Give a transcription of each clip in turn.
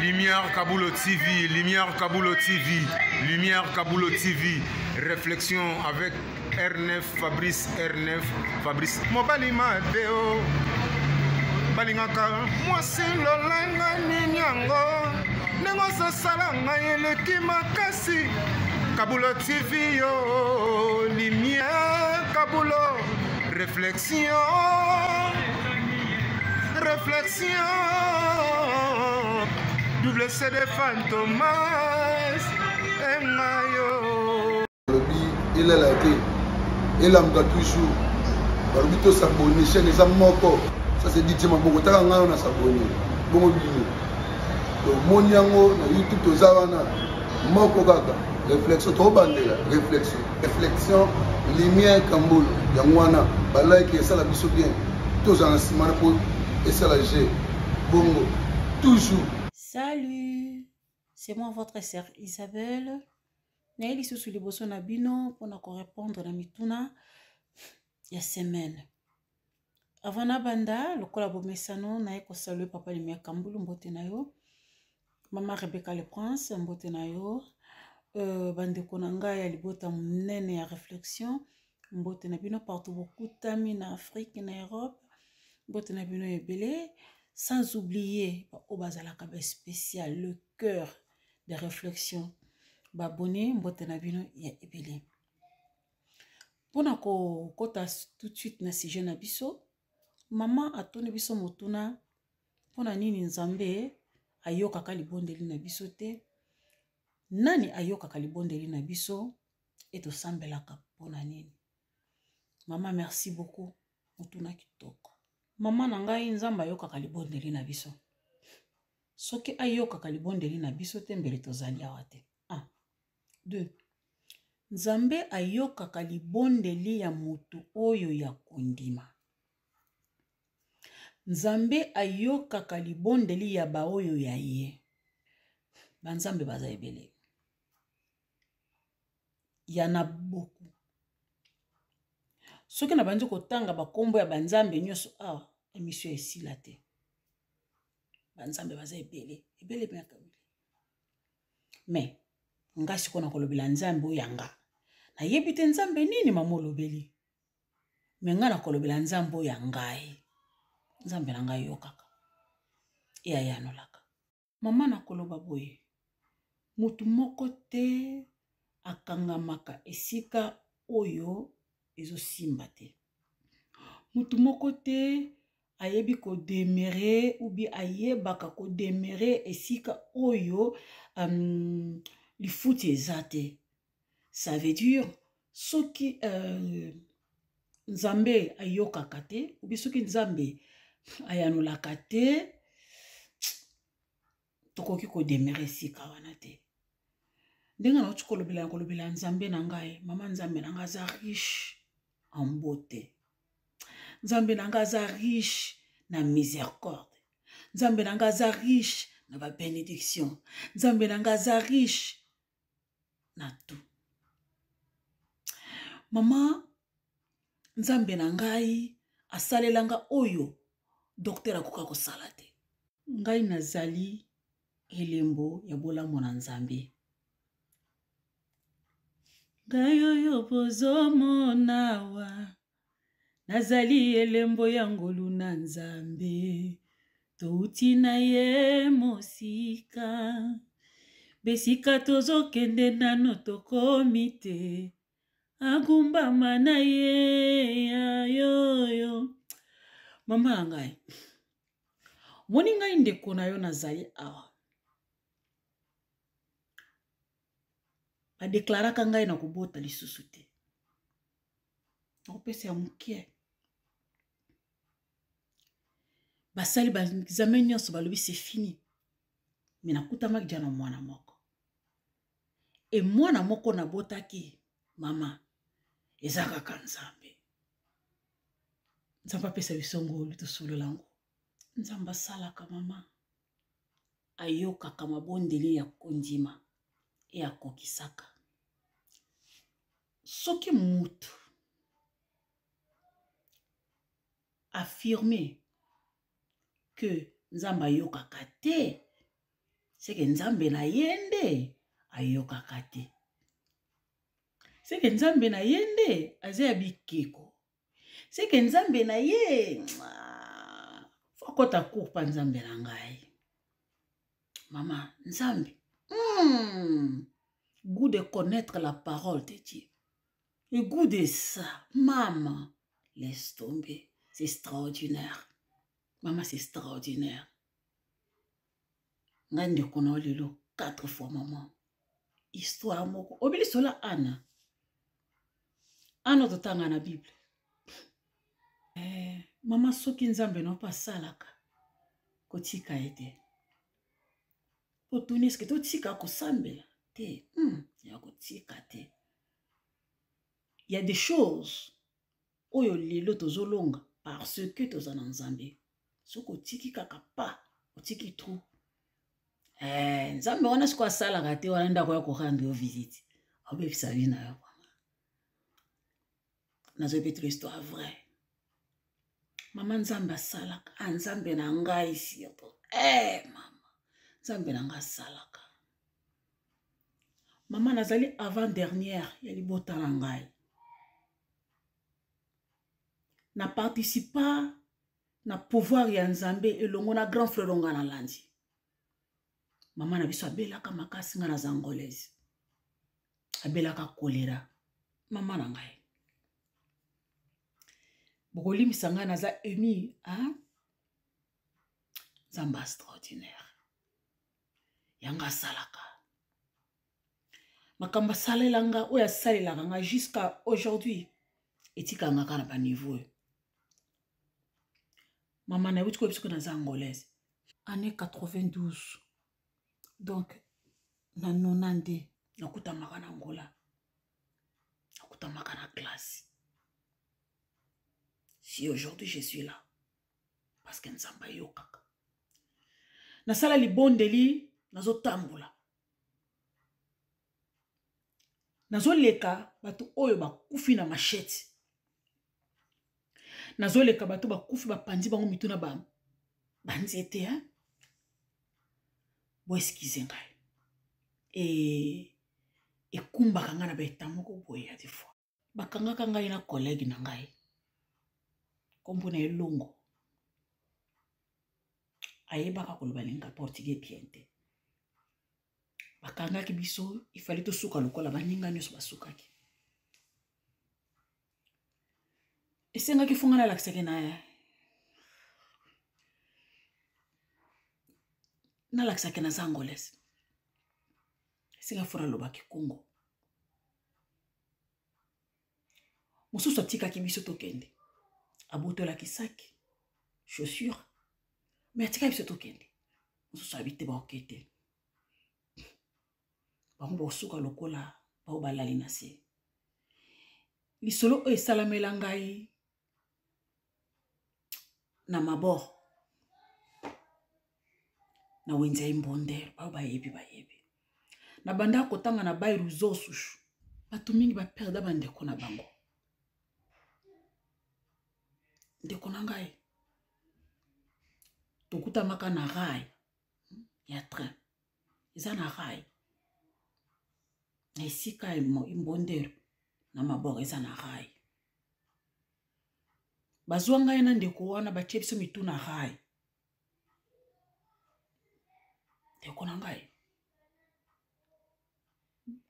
Lumière Kaboulo TV, Lumière Kaboulo TV, Lumière Kaboulo TV. Réflexion avec R9, Fabrice R9, Fabrice. Mobali Mateo, Balingaka, moi c'est l'olanga ninyango, nengo salanga eleki makasi. Kaboulo TV yo, Lumière Kaboulo, réflexion. Réflexion, double CD Fantomas, Mayo. Il est là, il a toujours. Barbito s'abonne, chaîne les amoko. Ça c'est dit, tu m'as beaucoup de temps à s'abonner. Bon, donc, mon yango, na YouTube, to zawana, moko kaka. Réflexion, trop bandela. Réflexion, réflexion, lumière Kamboul, yangwana, balai ça la biso bien. Tous en ciment pour. Et c'est la G. Bongo. Toujours. Salut. C'est moi, votre sœur Isabelle. Naïli sous les bossons na bino pour nous répondre à mituna. Il y a semaine. Avant na banda, le collabo mesano naï ko saluer papa Lumière Kamboul mbote na yo. Maman Rebecca le Prince mbote na yo. Bande konanga ya libota munene ya réflexion mbote na bino partout beaucoup d'amis en Afrique en Europe. Sans oublier au bazalaka spécial le cœur de réflexion babonné mbotenabino ya ebele pona ko kota tout de suite na sujet na biso maman atone biso motuna pona nini nzambe ayokaka libondeli na biso te nani ayokaka libondeli na biso eto sambelaka pona nini maman merci beaucoup motuna kitoko. Maman nangai nzamba ayokaka libondeli na biso. Soki ayokaka libondeli na biso te mbele tozali awa te. 1. 2. Nzambe ayokaka libondeli ya mutu oyo ya kondima. Nzambe ayokaka libondeli ya ba oyo ya ye. Banzambe baza ebele. Yana beaucoup. Soki na banzi kotanga bakombo ya banzambe nyoso awa émission esila te. Banzambe baza ebele, ebele miaka ebele. Mais nga siko na kolobela nzambe oyanga. Na yebi te nzambe nini mama olobeli. Mais nga na kolobela nzambe oyangai. Nzambe na ngai yokaka. E ayanolaka. Mama na koloba boye. Mutu moko te akangamaka esika oyo ezo simba te. Mutu moko te ayebi ko demere ou bien ayebaka ko demere esika oyo lifuti ezate. Ça veut dire soki nzambe ayokaka te ou bien soki nzambe ayanolaka te tokoki ko demere esika wana te. Ndenga na kolobela nzambe na ngai, mama nzambe na ngai za riche en beauté. Nzambe na ngai za riche na miséricorde. Nzambe na ngai za riche na ba bénédiction. Nzambe na ngai za riche na tout. Mama nzambe na ngai asalelanga oyo docteur akoka kosala te. Ngai nazali elembo ya bolamu na nzambe. Ngai oyo bozomona wa nazali elembo ya ngolu na nzambe touti na ye mosika besika tozokende nano tokomi te agumbama na ye ayoyo. Mama na ngai moni ngai ndeko na yo nazali awa badeklaraka ngai na kobota lisusu te. Nakopesa ya mukie. Basali bazame nyonso balobi c'est fini. Mais nakutamaki dia na mwana moko. E mwana moko nabotaki mama eza kaka nzambe. Nzambe apesa biso ngolu tosolola ngo. Nzambe asalaka mama. Ayokaka mabondeli ya kondima e akokisaka. Soki mutu affirmer que nzamba yokaka te seke nzambe na yende ayokaka te. Seke nzambe na yende aza ya bikeko. Seke nzambe na ye fakota kupa nzambe na ngai. Maman, nzambe. Goût de connaître la parole de Dieu. Le goût de ça. Maman, laisse tomber. C'est extraordinaire. Maman, c'est extraordinaire. Ngande kono lelo 4 fois maman. Histoire moko. Obili sola Anna. Anna totanga na Bible. Maman soki nzambe no pa salaka. Kotika ete. Potuni eske totika kosambela te. Ya kotika te. Il y a des choses oyo lelo tozolonga parce que tozana nzambe. Soko tiki kaka pa, otiki trou. Nzambe wana siko asalaka te wana ndako ya korendre yo visite. Obebisa bina yo. Nazo petro histoire vrai. Maman nzambe asalaka, nzambe na ngai surtout. Mama. Nzambe na ngai asalaka. Maman nazali avant dernière ya libota na ngai. Na participa na pouvoir ya nzambe elongo na grand frère onga na landi. Mama na biso abelaka makasi nga na zangolaise. Abelaka kolera. Mama na ngai. Bokolimisa nga naza ému, Nzamba extraordinaire. Yanga salaka. Makamba salelanga oya salelaka nga jusqu'à aujourd'hui. Etika nga kana pa niveau. Maman na witko biso na zangolaise. Année 92. Donc na 90 nakuta makana Angola. Nakuta makana classe. Si aujourd'hui je suis là parce que nzamba yokaka. Na sala libondeli nazo tambola. Nazo leka bato oyo bakufi na machette. Nazo leka bato bakufi bapandi bango mituna ba banzete bo excuse ngai. Kumba kanga na betamo ko boya des fois. Bakanga kanga ina collègue na ngai. Kombo na elongo. Ayebaka koloba linga portugais bien te. Bakanga ki biso, il fallait to suka lokola baninga nyoso basukaki. Esenga ki funga na lakseke na lakseke na zangolaise. Esenga fura loba ki Congo. Mosusu atika ki biso tokende. Abotola ki saki, chaussures. Mais atika biso tokende. Mosusu abite ba okete. Bango suka lokola ba obalali na se. Lisolo o esalamela ngai na mabor. Na wenza imbonder ba yebi. Na banda kotanga na bai ruzosush. Batu mingi ba perda bandeko na bango. Ndeko na ngai. Tokuta maka na rai. Ya train. Eza na rai. Na isika imbonder na mabor eza na rai. Bazwa ngai na ndeko wana batie biso mitu na rai. Ndeko na ngai.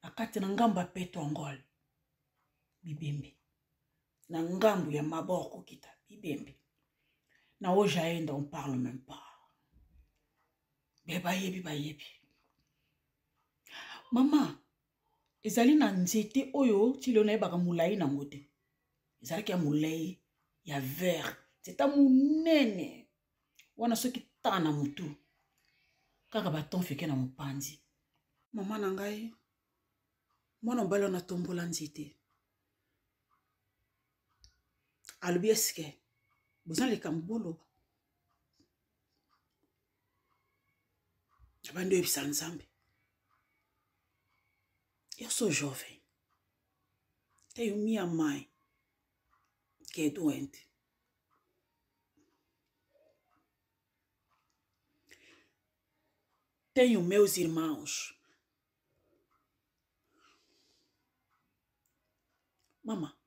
Akati na ngamba peto Angola. Bibembe. Na ngambu ya mabor kokita. Bibembe. Na ojaenda on parle même pas. Ba yebi. Maman, ezali na nzete oyo tilo na yebaka mulai na ngote. Ezali ki ya mulai ya vert. C'est un munene. Wana soki tana mutu. Kaka baton feke na mupandi. Maman na ngai. Mwana mbalo na tombola nzete. Alobi eske. Bozan leka mbolo. Abando ebisa nzambe. Eu sou jovem. Tenho minha mãe que é doente. tenho meus irmãos. Mama,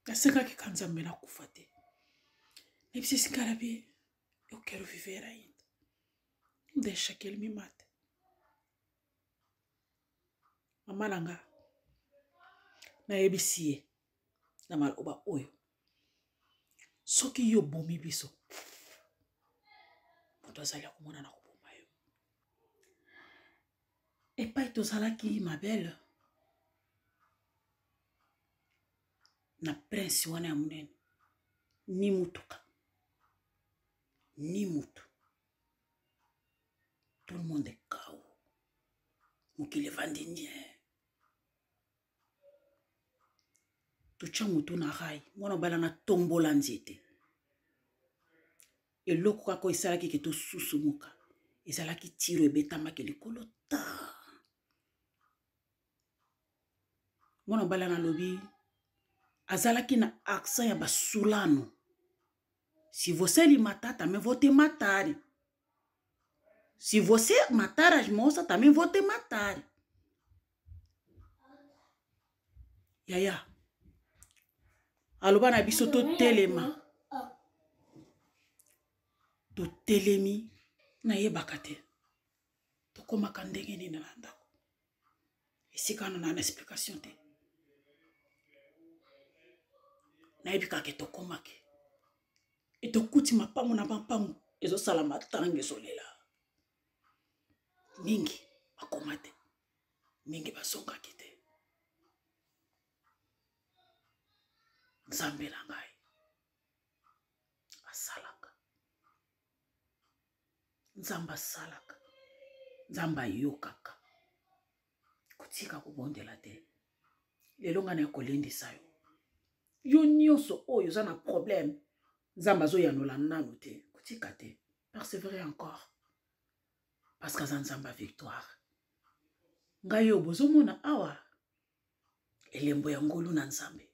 nasenga que kanzambe na kufa te. Nem se esse cara bem, eu quero viver ainda. Não deixa que ele me mate. Mama nanga, na ebisie, na mal oba oyo. Só que yo bomi biso. Moto azali akomona na koboma yo. Epai tozalaki ma belle. Na prince wana ya munene. Ni mutuka. Ni mutu. Tout le monde est KO. Mokili vandi ndien. Tucha mutu na rai. Mwana bala na tombola nzete. Eloko kako esalaki ke to susumuka. Esalaki tiro ebetama ke likolo ta. Mwana bala na lobi. Azalaki na accent ya basulano. Si você lhe matar, também vou te matar. Se você matar as moças, também vou te matar. Yaya. Aloba na biso to telema. To telemi na yebaka te. To komaka ndenge nini na ndako. Esika na explication te. Na yebika ke to komake. Et to kuti mapangu na mapangu ezo sala matanga ezolela. Mingi bakomate. Mingi basonga kite. Nzambe na ngai. Asalaka. Nzamba salaka. Nzamba yokaka. Kutika kubondela te. Lelo nga na kolendisa yo. Yo nyonso oyo za na problème. Nzamba zo yanola nanu te. Kutika te. Persévérer encore. Parce que nzamba victoire. Nga yo bozo mona awa. Elembo ya ngolu na nzambe.